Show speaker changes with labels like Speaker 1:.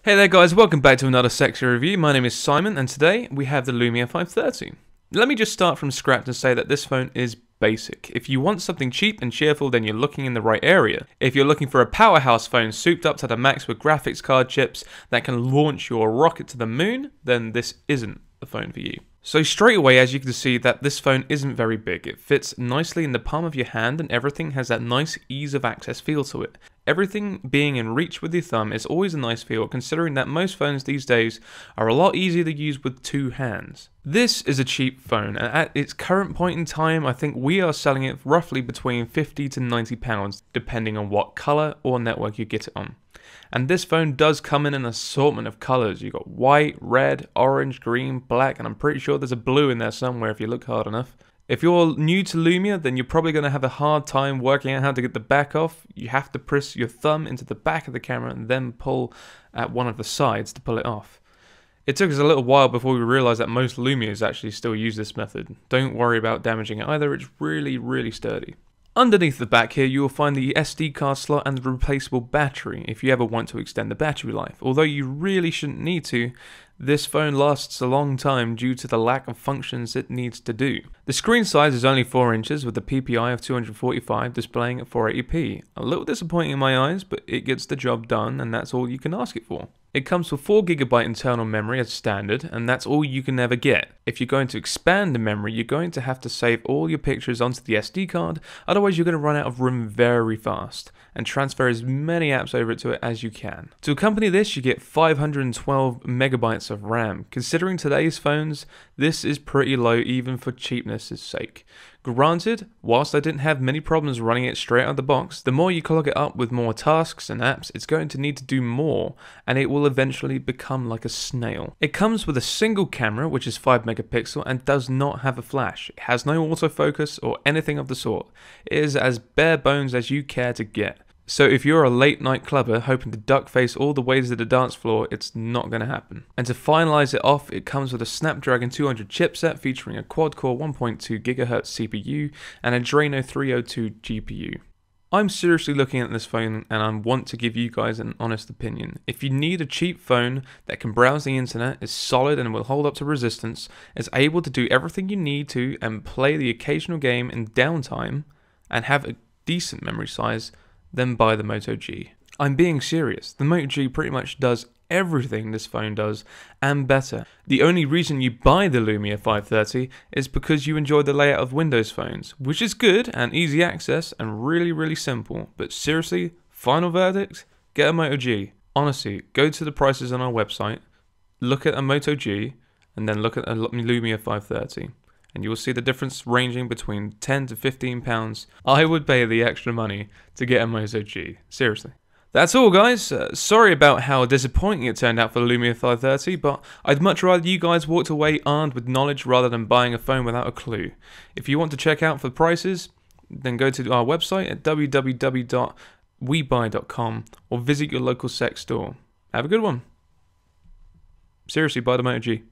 Speaker 1: Hey there guys, welcome back to another sexy review. My name is Simon and today we have the Lumia 530. Let me just start from scratch and say that this phone is basic. If you want something cheap and cheerful, then you're looking in the right area. If you're looking for a powerhouse phone souped up to the max with graphics card chips that can launch your rocket to the moon, then this isn't the phone for you. So straight away, as you can see, that this phone isn't very big. It fits nicely in the palm of your hand and everything has that nice ease of access feel to it. Everything being in reach with your thumb is always a nice feel, considering that most phones these days are a lot easier to use with two hands. This is a cheap phone, and at its current point in time, I think we are selling it roughly between £50 to £90, depending on what colour or network you get it on. And this phone does come in an assortment of colours. You've got white, red, orange, green, black, and I'm pretty sure there's a blue in there somewhere if you look hard enough. If you're new to Lumia, then you're probably going to have a hard time working out how to get the back off. You have to press your thumb into the back of the camera and then pull at one of the sides to pull it off. It took us a little while before we realised that most Lumias actually still use this method. Don't worry about damaging it either, it's really sturdy. Underneath the back here, you will find the SD card slot and the replaceable battery if you ever want to extend the battery life. Although you really shouldn't need to, this phone lasts a long time due to the lack of functions it needs to do. The screen size is only 4 inches with the PPI of 245 displaying at 480p. A little disappointing in my eyes, but it gets the job done and that's all you can ask it for. It comes with 4GB internal memory as standard, and that's all you can ever get. If you're going to expand the memory, you're going to have to save all your pictures onto the SD card, otherwise you're going to run out of room very fast, and transfer as many apps over to it as you can. To accompany this, you get 512 megabytes of RAM. Considering today's phones, this is pretty low even for cheapness' sake. Granted, whilst I didn't have many problems running it straight out of the box, the more you clog it up with more tasks and apps, it's going to need to do more, and it will eventually become like a snail. It comes with a single camera, which is 5 megapixel, and does not have a flash. It has no autofocus or anything of the sort. It is as bare bones as you care to get. So if you're a late night clubber hoping to duck face all the ways to the dance floor, it's not going to happen. And to finalize it off, it comes with a Snapdragon 200 chipset featuring a quad-core 1.2 GHz CPU and a Adreno 302 GPU. I'm seriously looking at this phone and I want to give you guys an honest opinion. If you need a cheap phone that can browse the internet, is solid and will hold up to resistance, is able to do everything you need to and play the occasional game in downtime, and have a decent memory size, then buy the Moto G. I'm being serious, the Moto G pretty much does everything this phone does, and better. The only reason you buy the Lumia 530 is because you enjoy the layout of Windows phones, which is good and easy access and really simple, but seriously, final verdict? Get a Moto G. Honestly, go to the prices on our website, look at a Moto G, and then look at a Lumia 530. And you will see the difference ranging between £10 to £15. I would pay the extra money to get a Moto G. Seriously. That's all guys, sorry about how disappointing it turned out for the Lumia 530, but I'd much rather you guys walked away armed with knowledge rather than buying a phone without a clue. If you want to check out for prices, then go to our website at www.webuy.com or visit your local sex store. Have a good one. Seriously, buy the Moto G.